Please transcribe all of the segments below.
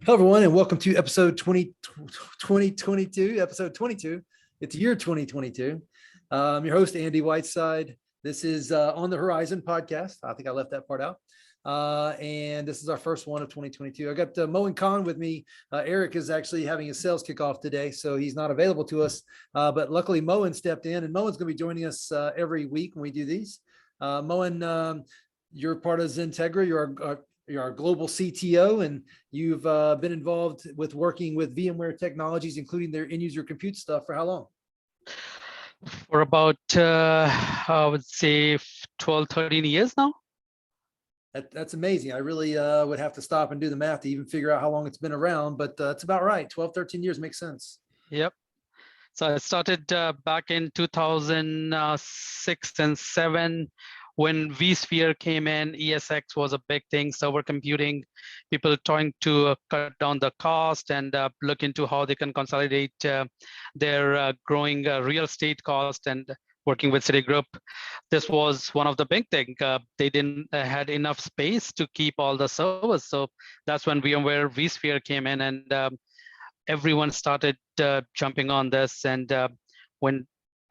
Hello, everyone, and welcome to episode 2022, episode 22. It's year 2022. I'm your host, Andy Whiteside. This is On the Horizon podcast. I think I left that part out. And this is our first one of 2022. I got Mo and Khan with me. Eric is actually having his sales kickoff today, so he's not available to us. But luckily, Moen stepped in, and Moen's going to be joining us every week when we do these. Moen, you're part of XenTegra. You're our global CTO, and you've been involved with working with VMware technologies, including their end-user compute stuff, for how long? For about, I would say 12, 13 years now. That's amazing. I really would have to stop and do the math to even figure out how long it's been around, but it's about right. 12, 13 years makes sense. Yep. So I started back in 2006 and 7 when vSphere came in. ESX was a big thing, server computing, people trying to cut down the cost and look into how they can consolidate their growing real estate cost, and working with Citigroup. This was one of the big things. They didn't had enough space to keep all the servers. So that's when VMware vSphere came in, and everyone started jumping on this. And when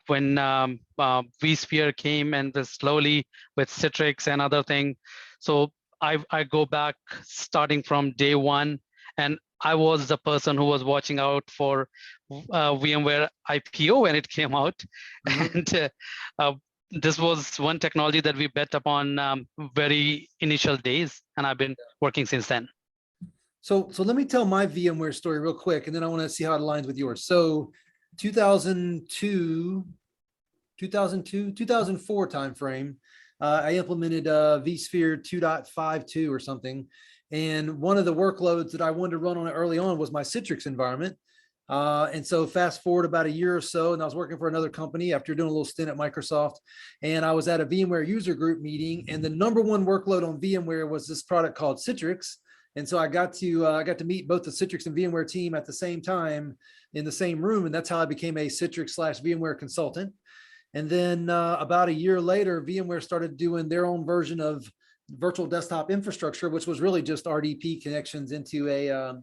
vSphere came, and slowly with Citrix and other thing. So I go back starting from day one, and I was the person who was watching out for VMware IPO when it came out. Mm-hmm. And this was one technology that we bet upon very initial days, and I've been working since then. So let me tell my VMware story real quick, and then I want to see how it aligns with yours. So 2004 timeframe, I implemented vSphere 2.52 or something. And one of the workloads that I wanted to run on it early on was my Citrix environment. And so fast forward about a year or so, and I was working for another company after doing a little stint at Microsoft. And I was at a VMware user group meeting, and the number one workload on VMware was this product called Citrix. And so I got to meet both the Citrix and VMware team at the same time in the same room. And that's how I became a Citrix/VMware consultant. And then about a year later, VMware started doing their own version of virtual desktop infrastructure, which was really just RDP connections into a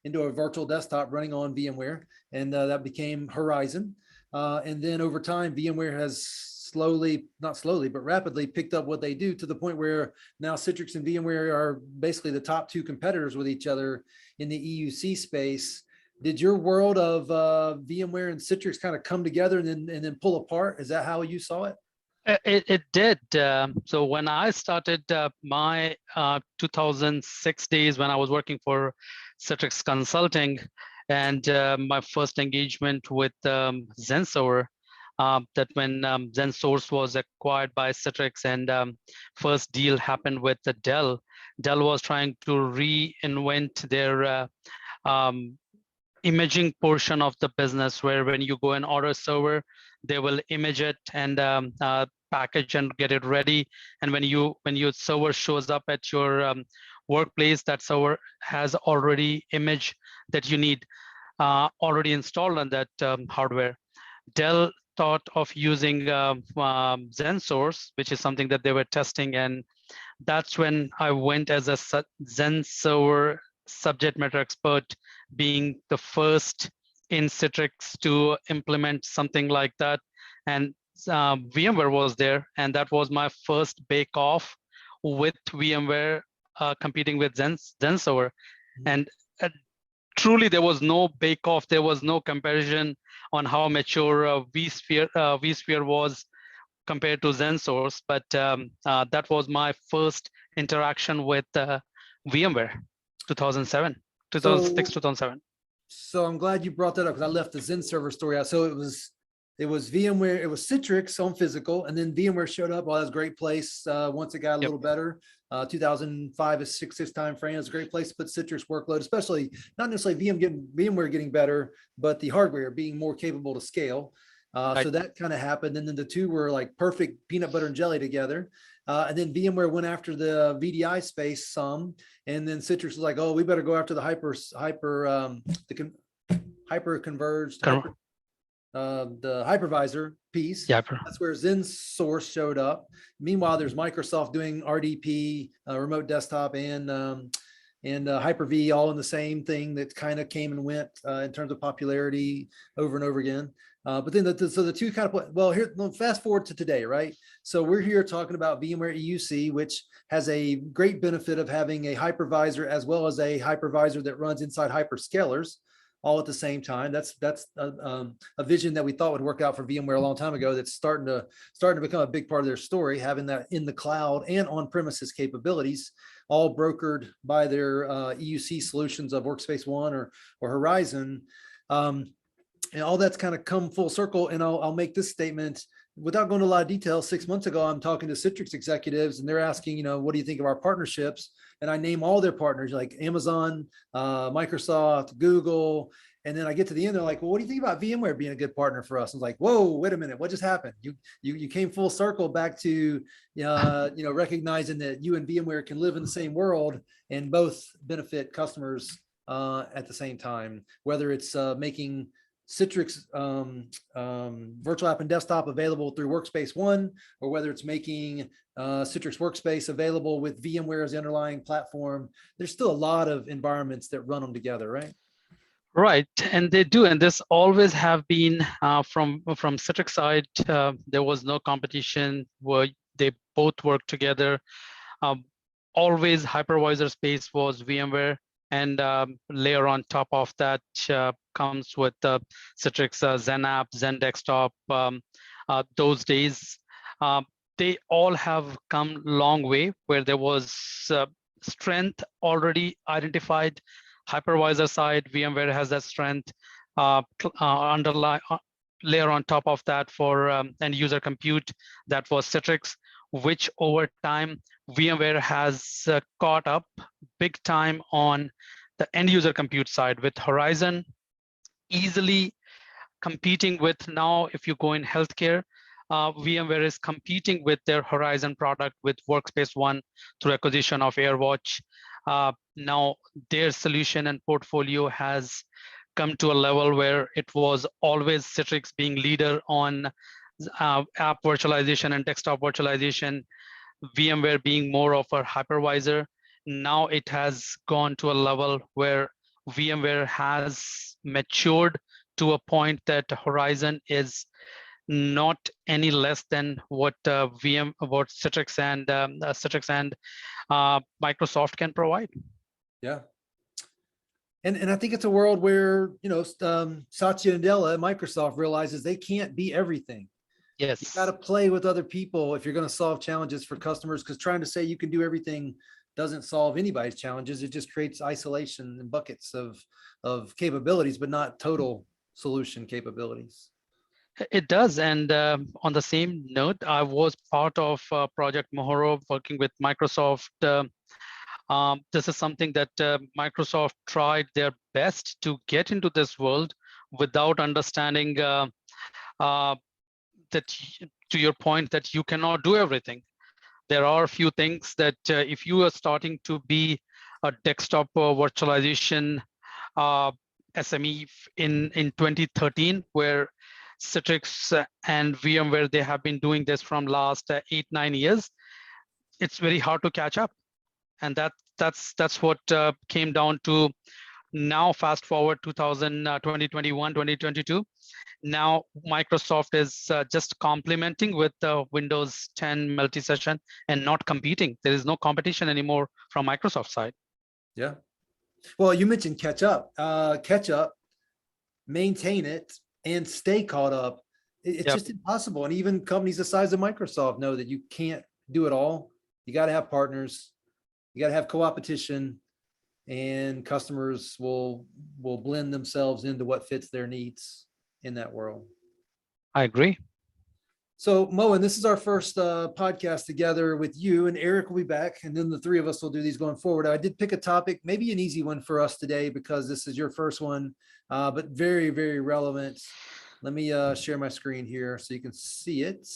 virtual desktop running on VMware. And that became Horizon. And then over time, VMware has not slowly, but rapidly picked up what they do, to the point where now Citrix and VMware are basically the top two competitors with each other in the EUC space. Did your world of VMware and Citrix kind of come together and then pull apart? Is that how you saw it? It did. So when I started my 2006 days, when I was working for Citrix Consulting, and my first engagement with XenServer, that when XenSource was acquired by Citrix, and first deal happened with the Dell. Dell was trying to reinvent their imaging portion of the business, where when you go and order a server, they will image it and package and get it ready. And when your server shows up at your workplace, that server has already image that you need already installed on that hardware. Dell thought of using XenSource, which is something that they were testing, and that's when I went as a XenServer subject matter expert, being the first in Citrix to implement something like that. And VMware was there, and that was my first bake-off with VMware competing with XenServer. And truly, there was no bake-off. There was no comparison on how mature vSphere was compared to XenSource. But that was my first interaction with VMware, 2006, 2007. So I'm glad you brought that up, because I left the XenServer story out. So it was VMware, it was Citrix on physical, and then VMware showed up. Well, that was a great place once it got a little better. 2005 is 6 time frame. It was a great place to put Citrix workload, especially not necessarily VMware getting better, but the hardware being more capable to scale. So that kind of happened. And then the two were like perfect peanut butter and jelly together. And then VMware went after the VDI space some, and then Citrix was like, oh, we better go after the hyper converged, the hypervisor piece. Yeah. That's where XenSource showed up. Meanwhile, there's Microsoft doing RDP, remote desktop, and and Hyper-V all in the same thing that kind of came and went in terms of popularity over and over again. But then so the two kind of, well, here, fast forward to today, right? So we're here talking about VMware EUC, which has a great benefit of having a hypervisor as well as a hypervisor that runs inside hyperscalers all at the same time. That's a vision that we thought would work out for VMware a long time ago. That's starting to become a big part of their story, having that in the cloud and on-premises capabilities, all brokered by their EUC solutions of Workspace ONE or Horizon. And all that's kind of come full circle. And I'll make this statement without going into a lot of detail. 6 months ago, I'm talking to Citrix executives and they're asking, what do you think of our partnerships? And I name all their partners like Amazon, Microsoft, Google. And then I get to the end, they're like, well, what do you think about VMware being a good partner for us? I was like, whoa, wait a minute, what just happened? You came full circle back to, recognizing that you and VMware can live in the same world and both benefit customers at the same time, whether it's making Citrix virtual app and desktop available through Workspace ONE, or whether it's making Citrix Workspace available with VMware as the underlying platform. There's still a lot of environments that run them together, right? Right, and they do, and this always have been from Citrix side. There was no competition where they both work together. Always hypervisor space was VMware, and layer on top of that comes with Citrix Xen app, Xen desktop. Those days, they all have come long way where there was strength already identified. Hypervisor side, VMware has that strength. Underline layer on top of that for end user compute, that was Citrix, which over time VMware has caught up big time on the end user compute side with Horizon, easily competing with. Now if you go in healthcare, VMware is competing with their Horizon product with Workspace ONE through acquisition of AirWatch. Now their solution and portfolio has come to a level where it was always Citrix being leader on app virtualization and desktop virtualization, VMware being more of a hypervisor. Now it has gone to a level where VMware has matured to a point that Horizon is not any less than what Citrix and Microsoft can provide. Yeah. And I think it's a world where, Satya Nadella at Microsoft realizes they can't be everything. Yes. You got to play with other people if you're going to solve challenges for customers, because trying to say you can do everything doesn't solve anybody's challenges. It just creates isolation and buckets of capabilities, but not total solution capabilities. It does. And on the same note, I was part of Project Mohoro working with Microsoft. This is something that Microsoft tried their best to get into this world without understanding that, to your point, that you cannot do everything. There are a few things that if you are starting to be a desktop virtualization SME in 2013, where Citrix and VMware, they have been doing this from last 8-9 years, it's very hard to catch up. And that's what came down to. Now fast forward 2021, 2022. Now Microsoft is just complementing with Windows 10 multi-session and not competing. There is no competition anymore from Microsoft side. Yeah. Well, you mentioned catch up, maintain it, and stay caught up. It's just impossible. And even companies the size of Microsoft know that you can't do it all. You got to have partners. You got to have co-opetition, and customers will blend themselves into what fits their needs in that world. I agree. So Moen, this is our first podcast together with you, and Eric will be back, and then the three of us will do these going forward. I did pick a topic, maybe an easy one for us today because this is your first one, but very, very relevant. Let me share my screen here so you can see it.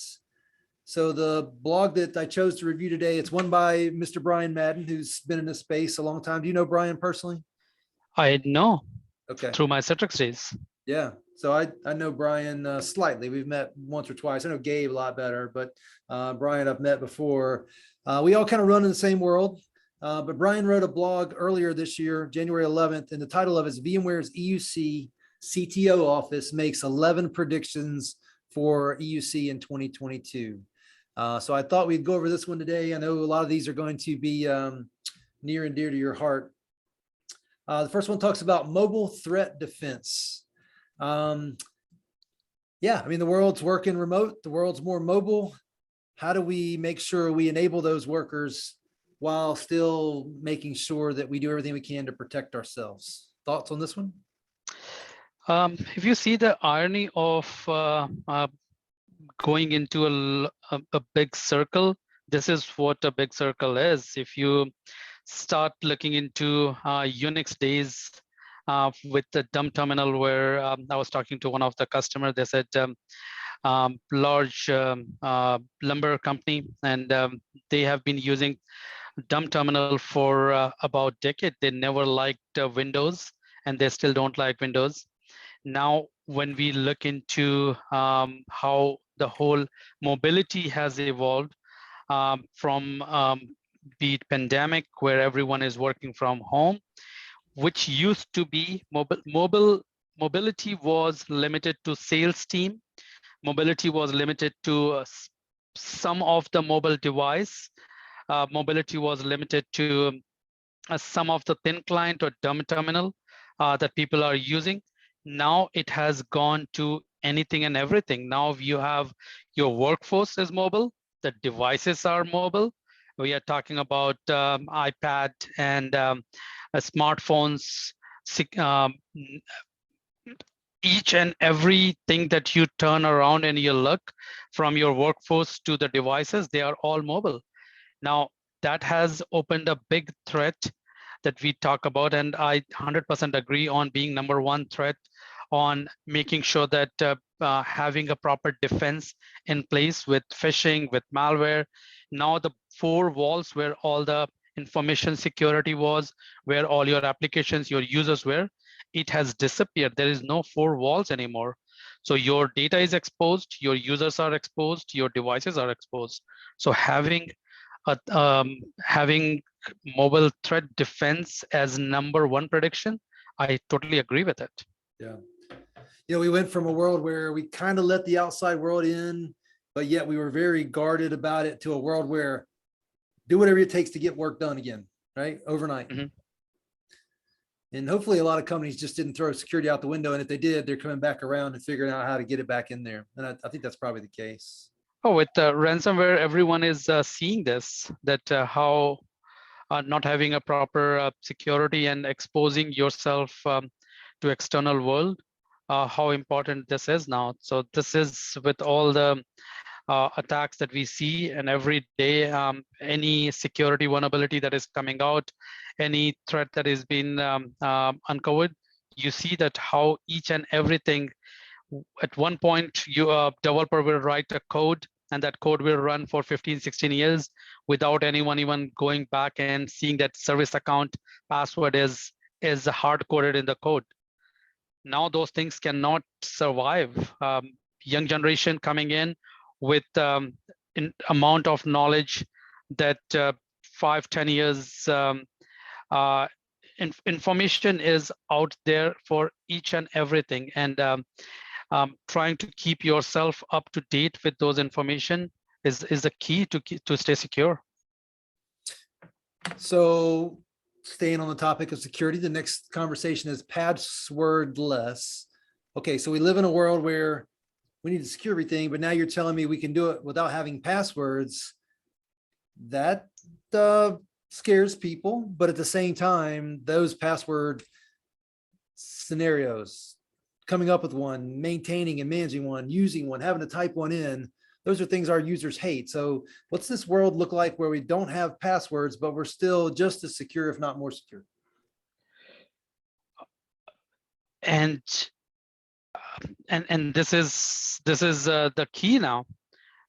So the blog that I chose to review today, it's one by Mr. Brian Madden, who's been in this space a long time. Do you know Brian personally? I know. Okay. Through my Citrix days. Yeah. So I know Brian slightly. We've met once or twice. I know Gabe a lot better, but Brian I've met before. We all kind of run in the same world. But Brian wrote a blog earlier this year, January 11th, and the title of it is VMware's EUC CTO Office makes 11 predictions for EUC in 2022. So I thought we'd go over this one today. I know a lot of these are going to be near and dear to your heart. The first one talks about mobile threat defense. Yeah, I mean, the world's working remote, the world's more mobile. How do we make sure we enable those workers while still making sure that we do everything we can to protect ourselves? Thoughts on this one? If you see the irony of going into a big circle, this is what a big circle is. If you start looking into Unix days with the dumb terminal, where I was talking to one of the customers, they said large lumber company, and they have been using dumb terminal for about a decade. They never liked Windows, and they still don't like Windows. Now, when we look into how the whole mobility has evolved from be it pandemic, where everyone is working from home, which used to be mobility was limited to sales team. Mobility was limited to some of the mobile device. Mobility was limited to some of the thin client or dumb terminal that people are using. Now it has gone to anything and everything. Now you have your workforce is mobile, the devices are mobile. We are talking about iPad and smartphones. Each and everything that you turn around and you look, from your workforce to the devices, they are all mobile. Now that has opened a big threat that we talk about, and I 100% agree on being number one threat on making sure that having a proper defense in place with phishing, with malware. Now the four walls where all the information security was, where all your applications, your users were, it has disappeared. There is no four walls anymore. So your data is exposed, your users are exposed, your devices are exposed. So having mobile threat defense as number one prediction, I totally agree with it. Yeah. You know, we went from a world where we kind of let the outside world in, but yet we were very guarded about it, to a world where do whatever it takes to get work done again, right? Overnight. Mm-hmm. And hopefully a lot of companies just didn't throw security out the window. And if they did, they're coming back around and figuring out how to get it back in there. And I think that's probably the case. Oh, with ransomware, everyone is seeing this, that how not having a proper security and exposing yourself to external world, how important this is now. So this is with all the attacks that we see, and every day, any security vulnerability that is coming out, any threat that is being uncovered, you see that how each and everything, at one point, a developer will write a code, and that code will run for 15, 16 years without anyone even going back and seeing that service account password is hard-coded in the code. Now those things cannot survive. Young generation coming in with amount of knowledge that 5-10 years information is out there for each and everything, and trying to keep yourself up to date with those information is the key to stay secure. So staying on the topic of security, the next conversation is passwordless. Okay, so we live in a world where we need to secure everything, but now you're telling me we can do it without having passwords. That scares people, but at the same time, those password scenarios, coming up with one, maintaining and managing one, using one, having to type one in, those are things our users hate. So what's this world look like where we don't have passwords, but we're still just as secure, if not more secure? And this is the key now.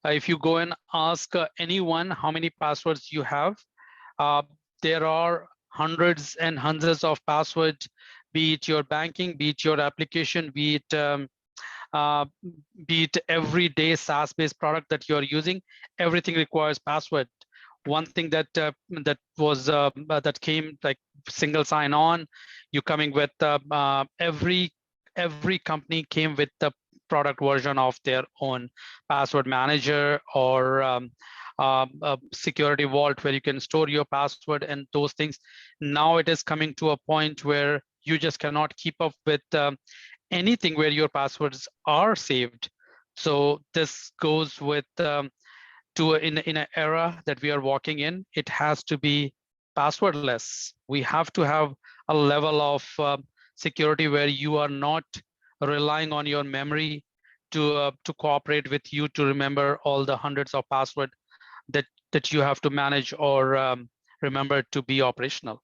If you go and ask anyone how many passwords you have, there are hundreds and hundreds of passwords, be it your banking, be it your application, be it everyday SaaS-based product that you're using. Everything requires password. one thing that that came like single sign on. You coming with every company came with the product version of their own password manager or a security vault where you can store your password and those things. Now it is coming to a point where you just cannot keep up with anything where your passwords are saved. So this goes with in an era that we are walking in. It has to be passwordless. We have to have a level of security where you are not relying on your memory to cooperate with you to remember all the hundreds of passwords that you have to manage or remember to be operational.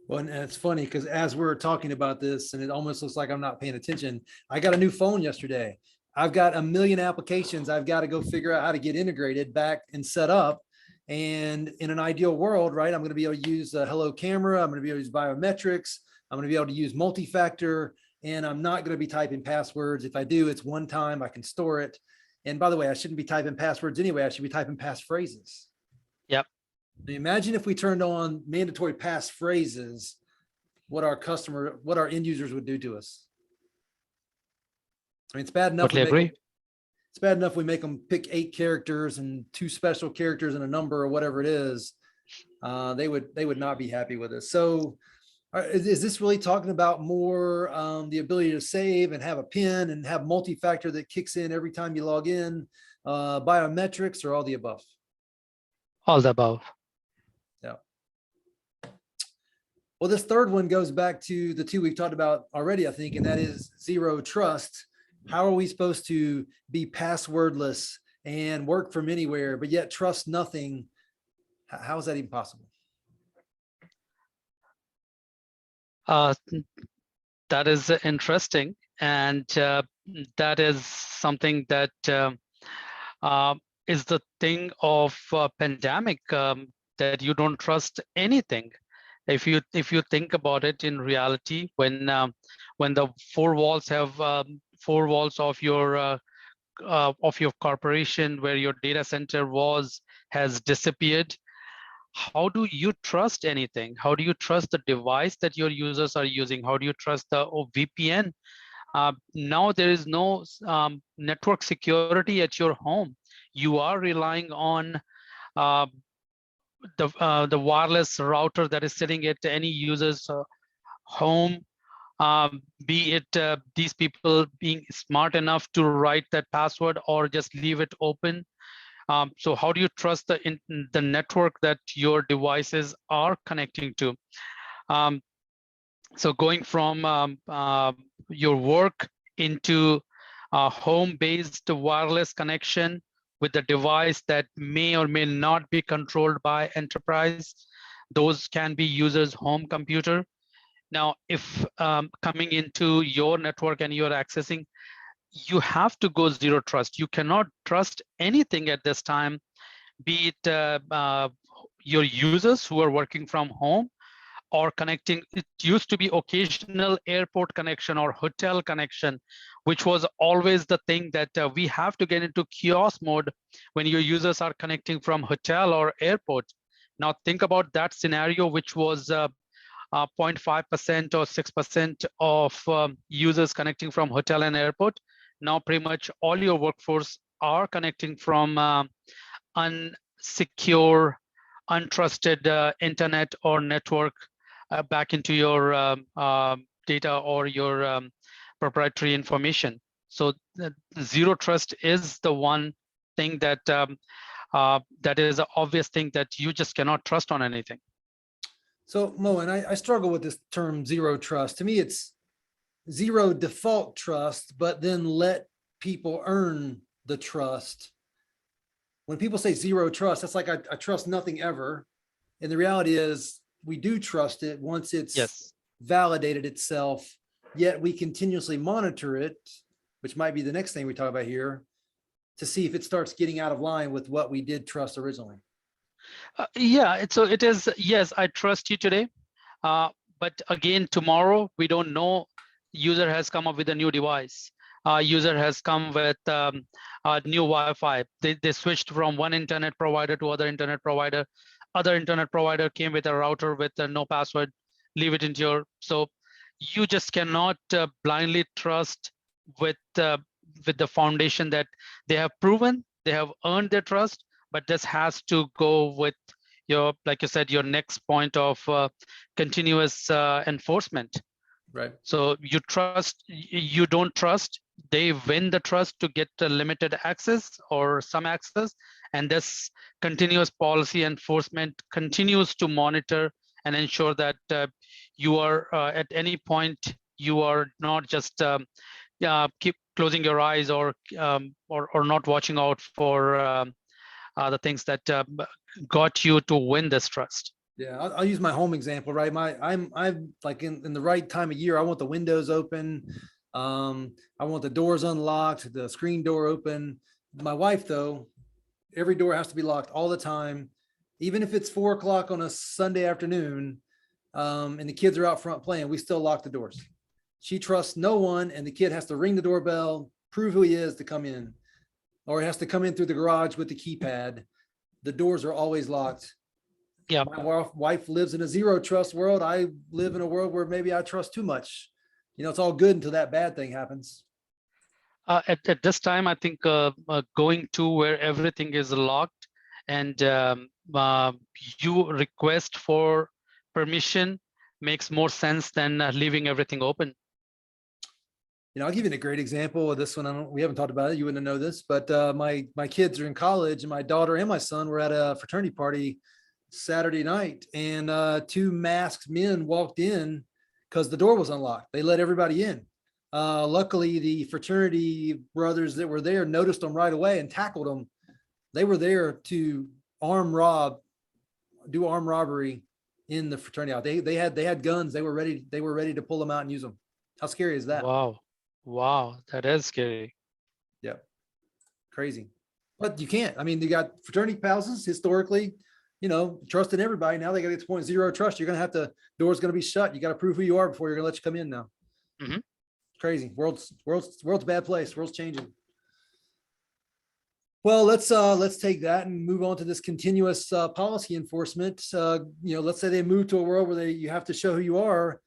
Well, and it's funny because as we're talking about this, and it almost looks like I'm not paying attention, I got a new phone yesterday. I've got a million applications I've got to go figure out how to get integrated back and set up. And in an ideal world, right, I'm going to be able to use a Hello Camera. I'm going to be able to use biometrics. I'm going to be able to use multi-factor, and I'm not going to be typing passwords. If I do, it's one time, I can store it. And by the way, I shouldn't be typing passwords anyway. I should be typing passphrases. Yep. Imagine if we turned on mandatory passphrases, what our end users would do to us. I mean, it's bad enough. Totally agree. It's bad enough we make them pick 8 characters and 2 special characters and a number or whatever it is. They would not be happy with us. So is this really talking about more the ability to save and have a PIN and have multi-factor that kicks in every time you log in, biometrics, or all the above? All the above. Yeah. Well, this third one goes back to the 2 we've talked about already, I think, and that is zero trust. How are we supposed to be passwordless and work from anywhere, but yet trust nothing? How is that even possible? That is interesting, and that is something that is the thing of pandemic, that you don't trust anything. If you think about it, in reality, when the 4 walls of your corporation where your data center has disappeared, how do you trust anything? How do you trust the device that your users are using? How do you trust the VPN? Now there is no network security at your home. You are relying on the wireless router that is sitting at any user's home. Be it these people being smart enough to write that password or just leave it open. So how do you trust the network that your devices are connecting to? So going from your work into a home-based wireless connection with the device that may or may not be controlled by enterprise, those can be users' home computer. Now, if coming into your network and you're accessing, you have to go zero trust. You cannot trust anything at this time, be it your users who are working from home or connecting. It used to be occasional airport connection or hotel connection, which was always the thing that we have to get into kiosk mode when your users are connecting from hotel or airport. Now think about that scenario, which was 0.5% or 6% of users connecting from hotel and airport. Now pretty much all your workforce are connecting from unsecure, untrusted internet or network back into your data or your proprietary information. So zero trust is the one thing that that is an obvious thing that you just cannot trust on anything. So Mo, and I struggle with this term zero trust. To me, it's zero default trust, but then let people earn the trust. When people say zero trust, that's like I trust nothing ever. And the reality is we do trust it once it's validated itself, yet we continuously monitor it, which might be the next thing we talk about here, to see if it starts getting out of line with what we did trust originally. Yeah, so it is, yes, I trust you today. But again, tomorrow, we don't know, user has come up with a new device. user has come with new Wi-Fi. They switched from one internet provider to other internet provider. Other internet provider came with a router with no password. Leave it into your. So you just cannot blindly trust with the foundation that they have proven. They have earned their trust, but this has to go with your, like you said, your next point of continuous enforcement. Right. So you don't trust, they win the trust to get the limited access or some access, and this continuous policy enforcement continues to monitor and ensure that you are at any point, you are not just keep closing your eyes or not watching out for the things that got you to win this trust. Yeah, I'll use my home example, right? I'm like in the right time of year. I want the windows open. I want the doors unlocked, the screen door open. My wife, though, every door has to be locked all the time, even if it's 4 o'clock on a Sunday afternoon, and the kids are out front playing. We still lock the doors. She trusts no one, and the kid has to ring the doorbell, prove who he is to come in, or he has to come in through the garage with the keypad. The doors are always locked. Yeah. My wife lives in a zero trust world. I live in a world where maybe I trust too much. It's all good until that bad thing happens. At this time, I think going to where everything is locked and you request for permission makes more sense than leaving everything open. I'll give you a great example of this one. We haven't talked about it. You wouldn't know this, but my kids are in college, and my daughter and my son were at a fraternity party Saturday night, and 2 masked men walked in because the door was unlocked. They let everybody in. Luckily, the fraternity brothers that were there noticed them right away and tackled them. They were there to do armed robbery in the fraternity. They had guns. They were ready to pull them out and use them. How scary is that? Wow, that is scary. Yeah, crazy. But you can't. I mean, you got fraternity houses historically, trusting everybody. Now they got to get to point zero trust. You're going to have to, door's going to be shut. You got to prove who you are before you're going to let you come in now. Mm-hmm. Crazy. World's a bad place. World's changing. Well, let's take that and move on to this continuous policy enforcement. Let's say they move to a world where you have to show who you are,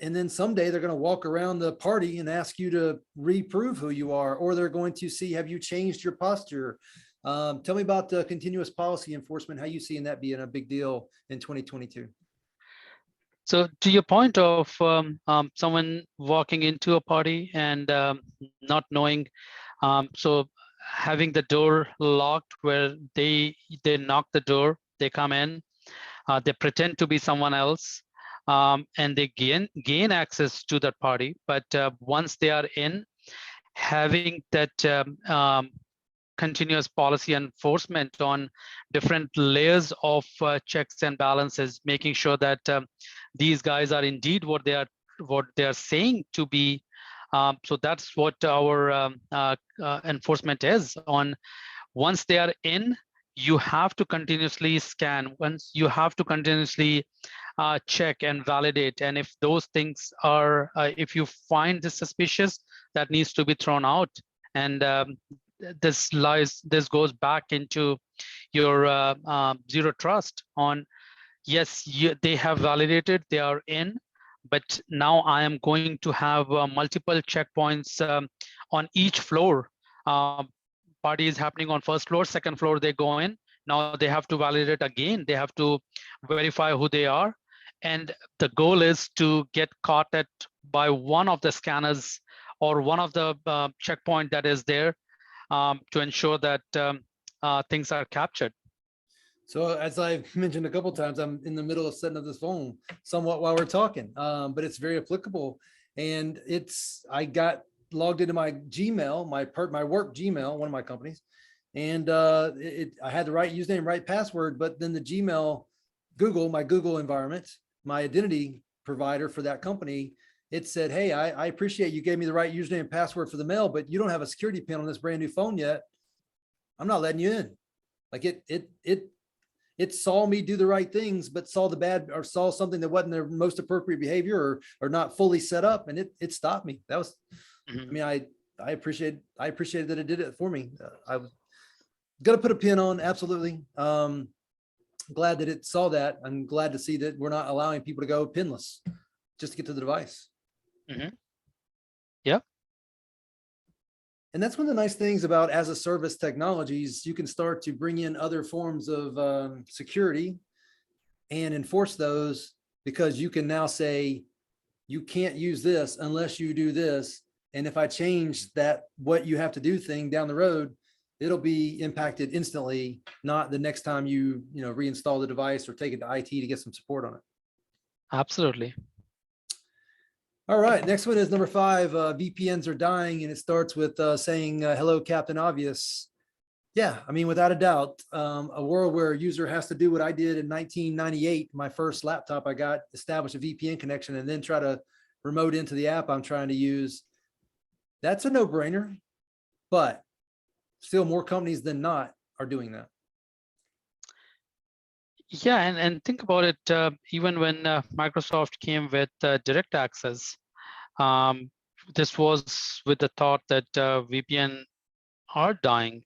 and then someday they're going to walk around the party and ask you to reprove who you are, or they're going to see, have you changed your posture? Tell me about the continuous policy enforcement, how you seeing that being a big deal in 2022. So to your point of someone walking into a party and not knowing, so having the door locked where they knock the door, they come in, they pretend to be someone else, and they gain access to that party. But once they are in, having that continuous policy enforcement on different layers of checks and balances, making sure that these guys are indeed what they are saying to be. So that's what our enforcement is on. Once they are in, you have to continuously scan. Once you have to continuously check and validate. And if those things are, if you find this suspicious, that needs to be thrown out. And this goes back into your zero trust on, yes, they have validated, they are in, but now I am going to have multiple checkpoints on each floor. Party is happening on first floor, second floor, they go in. Now they have to validate again. They have to verify who they are. And the goal is to get caught by one of the scanners or one of the checkpoint that is there to ensure that things are captured. So as I've mentioned a couple of times, I'm in the middle of setting up this phone somewhat while we're talking, but it's very applicable. And I got logged into my Gmail, my work Gmail, one of my companies, and I had the right username, right password, but then the Gmail, my Google environment, my identity provider for that company, it said, hey, I appreciate you gave me the right username and password for the mail, but you don't have a security pin on this brand new phone yet. I'm not letting you in. Like it saw me do the right things, but saw the bad, or saw something that wasn't the most appropriate behavior or not fully set up, and it stopped me. That was, I mean, I appreciate that it did it for me. I was gonna put a pin on, absolutely. Glad that it saw that. I'm glad to see that we're not allowing people to go pinless just to get to the device. Mm-hmm. Yeah. And that's one of the nice things about as a service technologies. You can start to bring in other forms of security and enforce those, because you can now say, you can't use this unless you do this. And if I change that, what you have to do thing down the road, it'll be impacted instantly, not the next time you reinstall the device or take it to IT to get some support on it. Absolutely. All right, next one is number 5. VPNs are dying, and it starts with saying, hello, Captain Obvious. Yeah, I mean, without a doubt, a world where a user has to do what I did in 1998, my first laptop I got, establish a VPN connection, and then try to remote into the app I'm trying to use. That's a no-brainer, but still more companies than not are doing that. Yeah, and think about it, even when Microsoft came with direct access, this was with the thought that VPN are dying,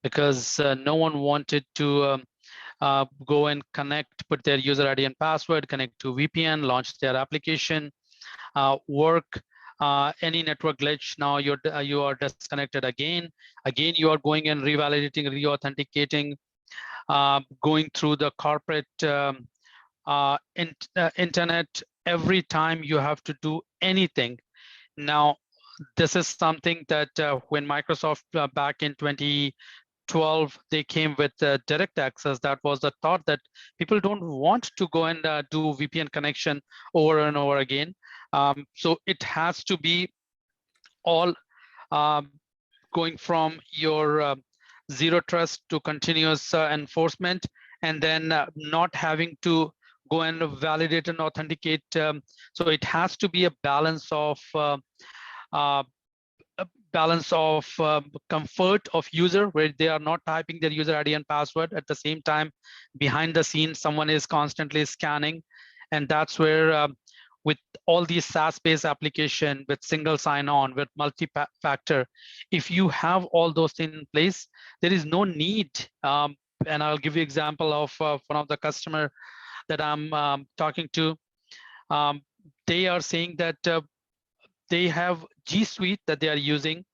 because no one wanted to go and connect, put their user ID and password, connect to VPN, launch their application, work, any network glitch. Now you are disconnected again. Again, you are going and revalidating, re-authenticating, going through the corporate internet every time you have to do anything. Now, this is something that when Microsoft back in 2012, they came with direct access. That was the thought that people don't want to go and do VPN connection over and over again. So it has to be all going from your zero trust to continuous enforcement, and then not having to go and validate and authenticate. So it has to be a balance of comfort of user, where they are not typing their user ID and password. At the same time, behind the scenes, someone is constantly scanning. And that's where with all these SaaS-based application, with single sign-on, with multi-factor, if you have all those things in place, there is no need. And I'll give you example of one of the customer that I'm talking to. They are saying that they have G Suite that they are using.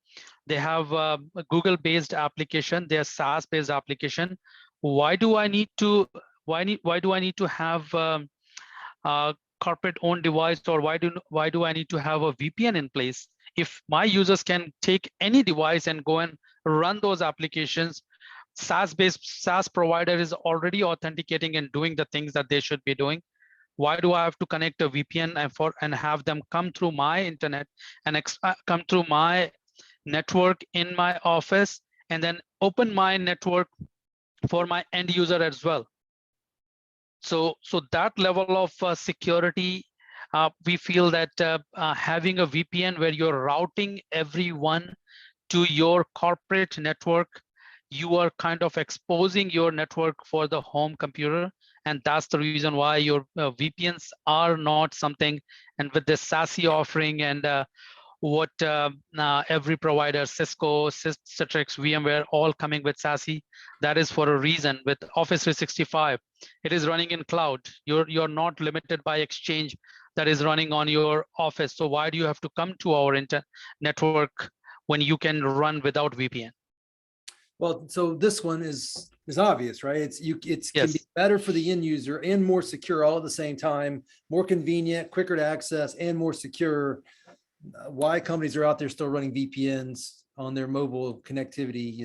They have a Google-based application. They are SaaS-based application. Why do I need to? Why do I need to have a corporate-owned device, or why do I need to have a VPN in place? If my users can take any device and go and run those applications, SaaS provider is already authenticating and doing the things that they should be doing. Why do I have to connect a VPN and have them come through my internet and come through my network in my office, and then open my network for my end user as well? So that level of security, we feel that having a VPN where you're routing everyone to your corporate network, you are kind of exposing your network for the home computer. And that's the reason why your VPNs are not something. And with this SASE offering and what every provider, Cisco, Citrix, VMware, all coming with SASE, that is for a reason. With Office 365, it is running in cloud. You're not limited by Exchange that is running on your office. So why do you have to come to our network when you can run without VPN? Well, so this one is obvious, right? It Yes. Can be better for the end user and more secure all at the same time, more convenient, quicker to access, and more secure. Why companies are out there still running VPNs on their mobile connectivity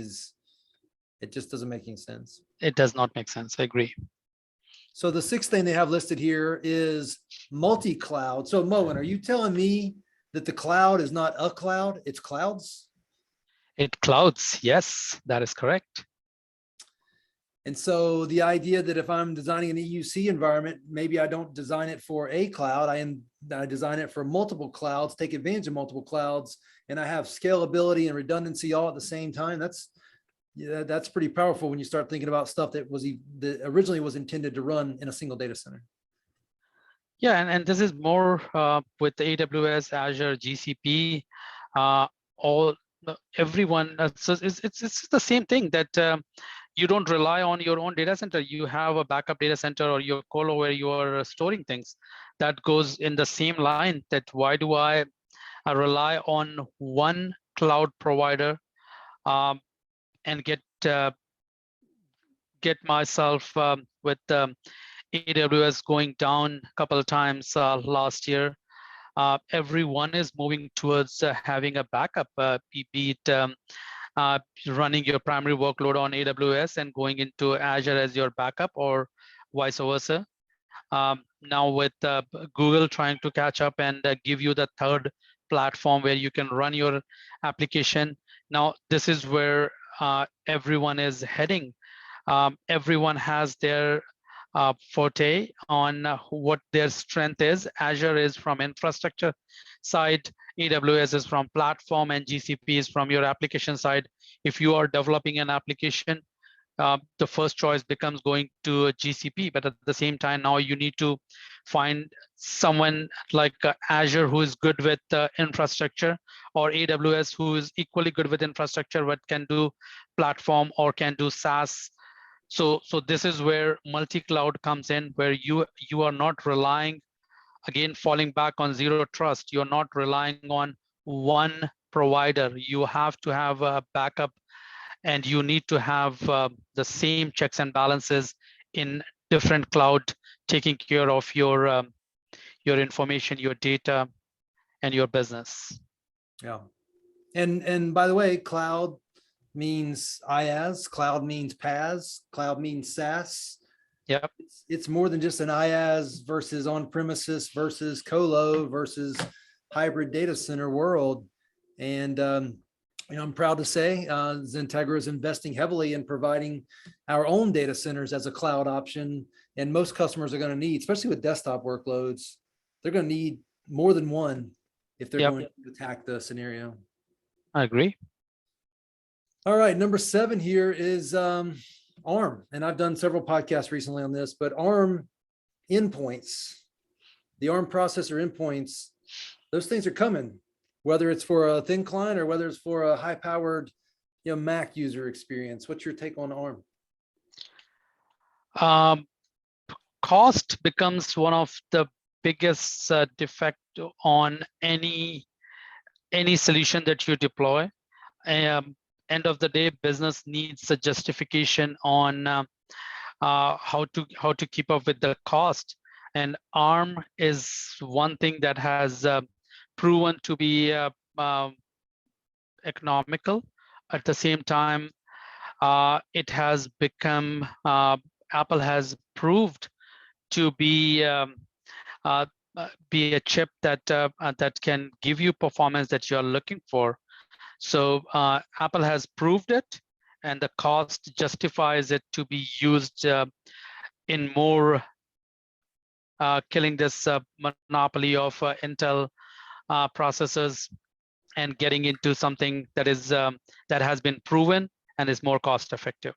it just doesn't make any sense. It does not make sense. I agree. So the 6th thing they have listed here is multi-cloud. So Moen, are you telling me that the cloud is not a cloud, it's clouds? It clouds. Yes, that is correct. And so the idea that if I'm designing an EUC environment, maybe I don't design it for a cloud, I design it for multiple clouds, take advantage of multiple clouds, and I have scalability and redundancy all at the same time. That's pretty powerful when you start thinking about stuff that originally was intended to run in a single data center. Yeah, and this is more with the AWS, Azure, GCP, all everyone, so it's the same thing that you don't rely on your own data center. You have a backup data center or your colo where you are storing things. That goes in the same line, that why do I rely on one cloud provider and get myself with AWS going down a couple of times last year. Everyone is moving towards having a backup, be it running your primary workload on AWS and going into Azure as your backup, or vice versa. Now with Google trying to catch up and give you the third platform where you can run your application. Now this is where everyone is heading. Everyone has their forte on what their strength is. Azure is from infrastructure side, AWS is from platform, and GCP is from your application side. If you are developing an application, the first choice becomes going to a GCP, but at the same time, now you need to find someone like Azure who is good with infrastructure, or AWS who is equally good with infrastructure but can do platform or can do SaaS. So this is where multi-cloud comes in, where you are not relying, again, falling back on zero trust. You're not relying on one provider. You have to have a backup, and you need to have the same checks and balances in different cloud, taking care of your information, your data, and your business. Yeah. And by the way, cloud means IaaS, cloud means PaaS, cloud means SaaS. Yep. It's more than just an IaaS versus on-premises versus colo versus hybrid data center world. And I'm proud to say XenTegra is investing heavily in providing our own data centers as a cloud option. And most customers are going to need, especially with desktop workloads, they're going to need more than one if they're going to attack the scenario. I agree. All right, number 7 here is ARM. And I've done several podcasts recently on this, but ARM endpoints, the ARM processor endpoints, those things are coming, whether it's for a thin client or whether it's for a high-powered, Mac user experience. What's your take on ARM? Cost becomes one of the biggest defect on any solution that you deploy. End of the day, business needs a justification on how to keep up with the cost, and ARM is one thing that has proven to be economical. At the same time, it has become Apple has proved to be a chip that can give you performance that you are looking for. So Apple has proved it, and the cost justifies it to be used in more killing this monopoly of Intel processors and getting into something that is that has been proven and is more cost effective.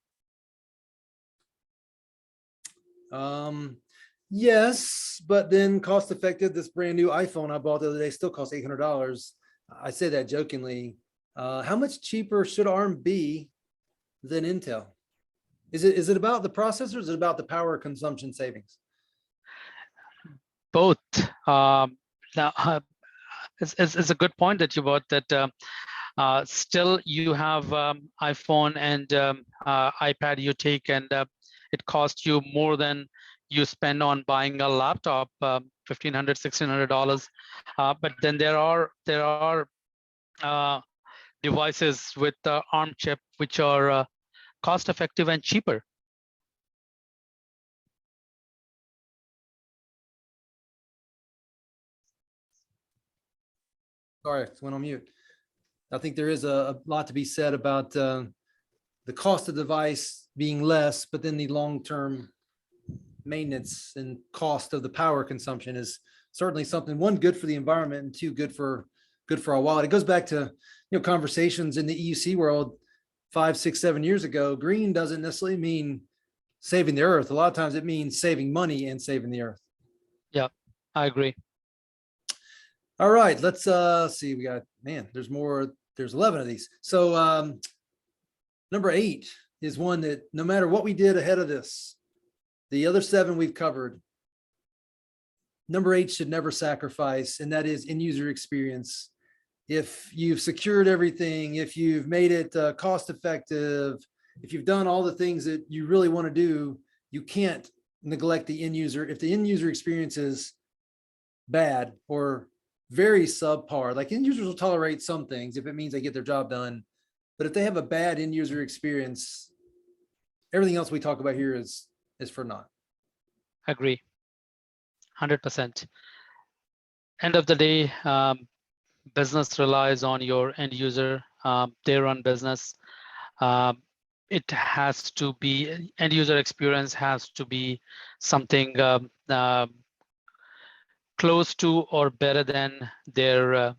Yes, but then cost effective, this brand new iPhone I bought the other day still costs $800. I say that jokingly. How much cheaper should ARM be than Intel? Is it about the processor, or is it about the power consumption savings? Both. Now, it's a good point that you brought, that still you have iPhone and iPad you take, and it costs you more than you spend on buying a laptop, $1,500, $1,600. But then there are devices with the ARM chip which are cost effective and cheaper. Sorry, I went on mute. I think there is a lot to be said about the cost of the device being less, but then the long-term maintenance and cost of the power consumption is certainly something, one, good for the environment, and two, good for our wallet. It goes back to conversations in the EUC world 5, 6, 7 years ago. Green doesn't necessarily mean saving the earth. A lot of times it means saving money and saving the earth. Yeah, I agree. All right, let's see. We got, there's more there's 11 of these. So number 8 is one that no matter what we did ahead of this, the other 7 we've covered. Number 8 should never sacrifice, and that is end user experience. If you've secured everything, if you've made it cost effective, if you've done all the things that you really want to do, you can't neglect the end user. If the end user experience is bad or very subpar, like end users will tolerate some things if it means they get their job done. But if they have a bad end user experience, everything else we talk about here is for naught. Agree, 100%. End of the day, business relies on your end user. They run business. It has to be, end user experience has to be something close to or better than their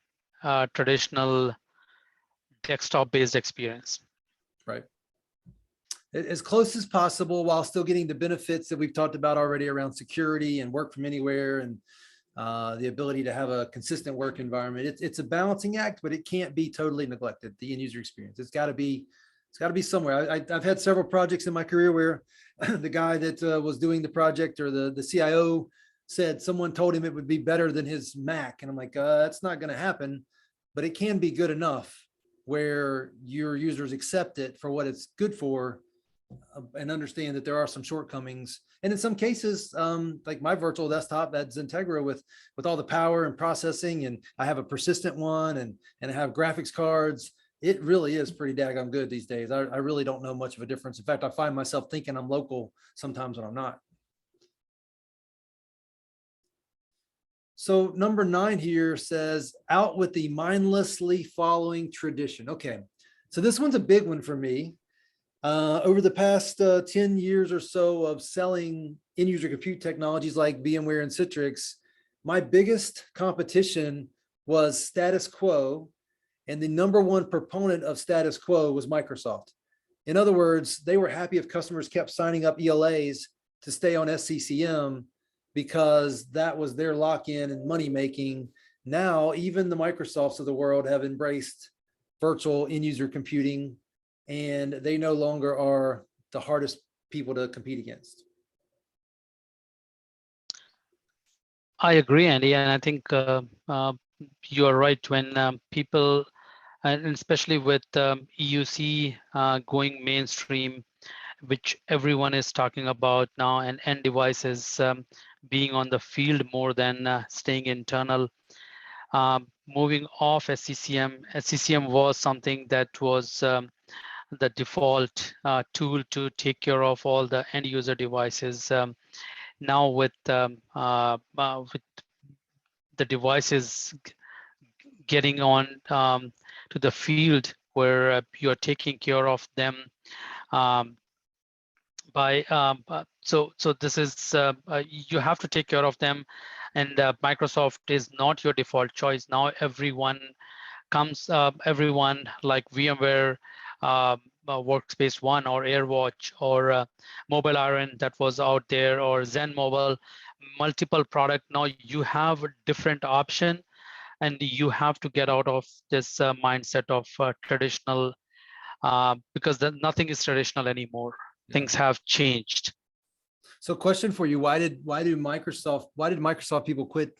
traditional desktop-based experience. Right. As close as possible while still getting the benefits that we've talked about already around security and work from anywhere and the ability to have a consistent work environment. It's a balancing act, but it can't be totally neglected, the end user experience. It's got to be somewhere. I've had several projects in my career where the guy that was doing the project or the CIO said someone told him it would be better than his Mac. And I'm like, that's not going to happen, but it can be good enough where your users accept it for what it's good for and understand that there are some shortcomings. And in some cases, like my virtual desktop at XenTegra with all the power and processing, and I have a persistent one and I have graphics cards, it really is pretty daggone good these days. I really don't know much of a difference. In fact, I find myself thinking I'm local sometimes when I'm not. So number 9 here says, out with the mindlessly following tradition. Okay, so this one's a big one for me. Over the past 10 years or so of selling end user compute technologies like VMware and Citrix, my biggest competition was status quo. And the number one proponent of status quo was Microsoft. In other words, they were happy if customers kept signing up ELAs to stay on SCCM because that was their lock-in and money making. Now, even the Microsofts of the world have embraced virtual end user computing, and they no longer are the hardest people to compete against. I agree, Andy, and I think you are right when people, and especially with EUC going mainstream, which everyone is talking about now, and end devices being on the field more than staying internal. Moving off SCCM, SCCM was something that was the default tool to take care of all the end user devices. Now with the devices getting on to the field where you're taking care of them so this is you have to take care of them, and Microsoft is not your default choice. Now everyone comes, everyone like VMware Workspace ONE or AirWatch or Mobile Iron that was out there, or Zen Mobile, multiple product. Now you have a different option, and you have to get out of this mindset of traditional, because nothing is traditional anymore. Yeah. Things have changed. So question for you, why did Microsoft people quit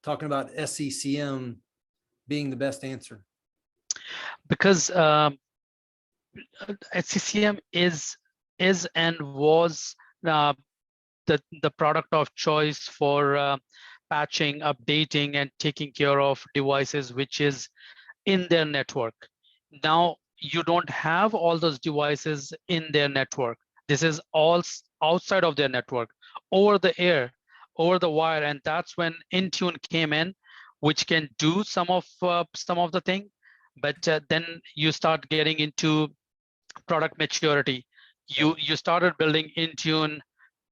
talking about SCCM being the best answer? Because SCCM is and was the product of choice for patching, updating, and taking care of devices which is in their network. Now you don't have all those devices in their network. This is all outside of their network, over the air, over the wire, and that's when Intune came in, which can do some of the thing, but then you start getting into product maturity. You started building Intune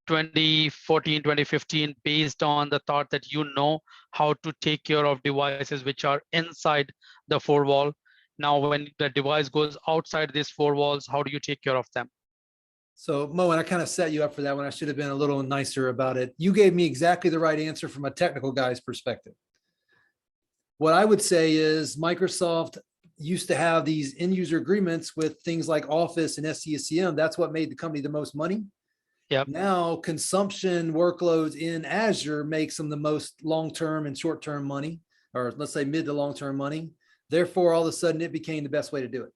2014, 2015, based on the thought that you know how to take care of devices which are inside the 4 wall. Now, when the device goes outside these 4 walls, how do you take care of them? So Mo, and I kind of set you up for that one. I should have been a little nicer about it. You gave me exactly the right answer from a technical guy's perspective. What I would say is Microsoft used to have these end user agreements with things like Office and SCCM. That's what made the company the most money. Yep. Now consumption workloads in Azure makes them the most long-term and short-term money, or let's say mid to long-term money. Therefore, all of a sudden it became the best way to do it.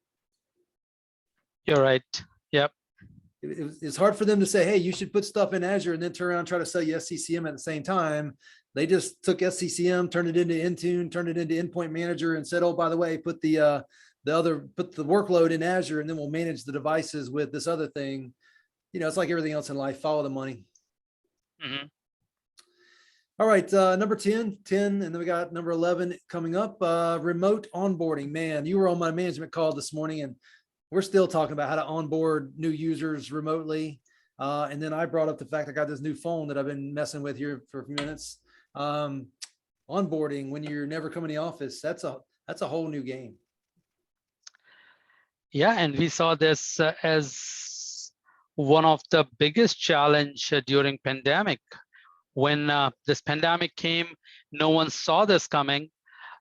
You're right. Yep. It's hard for them to say, hey, you should put stuff in Azure and then turn around and try to sell you SCCM at the same time. They just took SCCM, turned it into Intune, turned it into Endpoint Manager, and said, oh, by the way, put the workload in Azure, and then we'll manage the devices with this other thing. You know, it's like everything else in life, follow the money. Mm-hmm. All right, number 10, and then we got number 11 coming up, remote onboarding. Man, you were on my management call this morning, and we're still talking about how to onboard new users remotely. And then I brought up the fact I got this new phone that I've been messing with here for a few minutes. Onboarding when you're never coming to the office, that's a whole new game. Yeah, and we saw this as one of the biggest challenge during pandemic. When this pandemic came, no one saw this coming.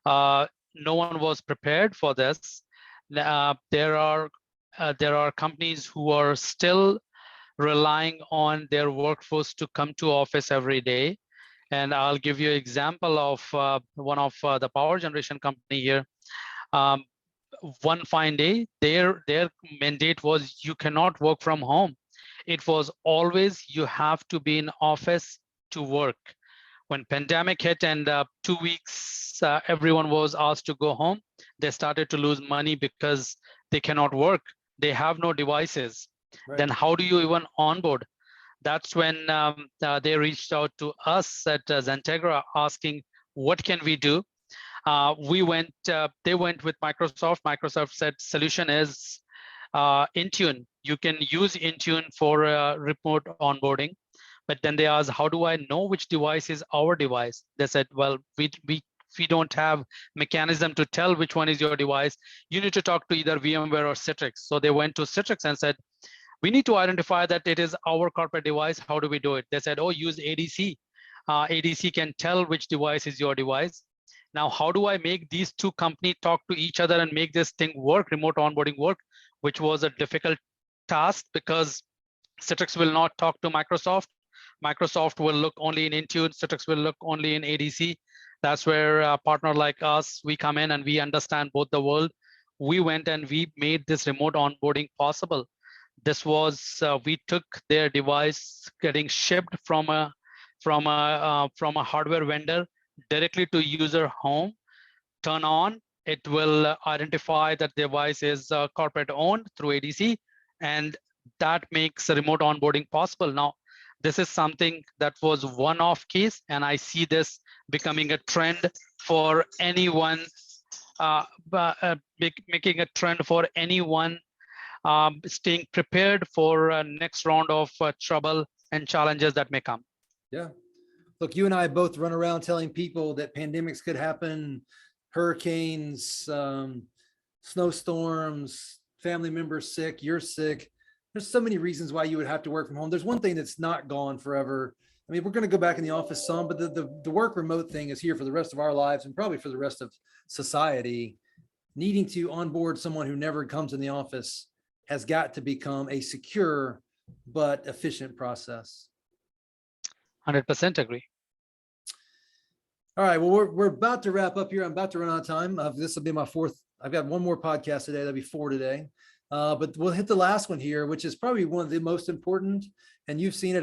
No one was prepared for this. There are companies who are still relying on their workforce to come to office every day. And I'll give you an example of one of the power generation company here. One fine day, their mandate was you cannot work from home. It was always you have to be in office to work. When pandemic hit and 2 weeks, everyone was asked to go home, they started to lose money because they cannot work. They have no devices. Right. Then how do you even onboard? That's when they reached out to us at XenTegra asking, what can we do? They went with Microsoft. Microsoft said solution is Intune. You can use Intune for remote onboarding. But then they asked, how do I know which device is our device? They said, well, we don't have mechanism to tell which one is your device. You need to talk to either VMware or Citrix. So they went to Citrix and said, we need to identify that it is our corporate device. How do we do it? They said, oh, use ADC. ADC can tell which device is your device. Now, how do I make these two companies talk to each other and make this thing work, remote onboarding work, which was a difficult task because Citrix will not talk to Microsoft. Microsoft will look only in Intune. Citrix will look only in ADC. That's where a partner like us, we come in and we understand both the world. We went and we made this remote onboarding possible. This was, we took their device getting shipped from a hardware vendor directly to user home, turn on, it will identify that device is corporate owned through ADC, and that makes a remote onboarding possible. Now, this is something that was one-off case, and I see this becoming a trend for anyone, making a trend for anyone staying prepared for next round of trouble and challenges that may come. Yeah. Look, you and I both run around telling people that pandemics could happen, hurricanes, snowstorms, family members sick, you're sick. There's so many reasons why you would have to work from home. There's one thing that's not gone forever. I mean, we're going to go back in the office some, but the work remote thing is here for the rest of our lives and probably for the rest of society. Needing to onboard someone who never comes in the office has got to become a secure but efficient process. 100% agree. All right, well, we're about to wrap up here. I'm about to run out of time. This will be my fourth. I've got one more podcast today. That'll be 4 today. But we'll hit the last one here, which is probably one of the most important. And you've seen it.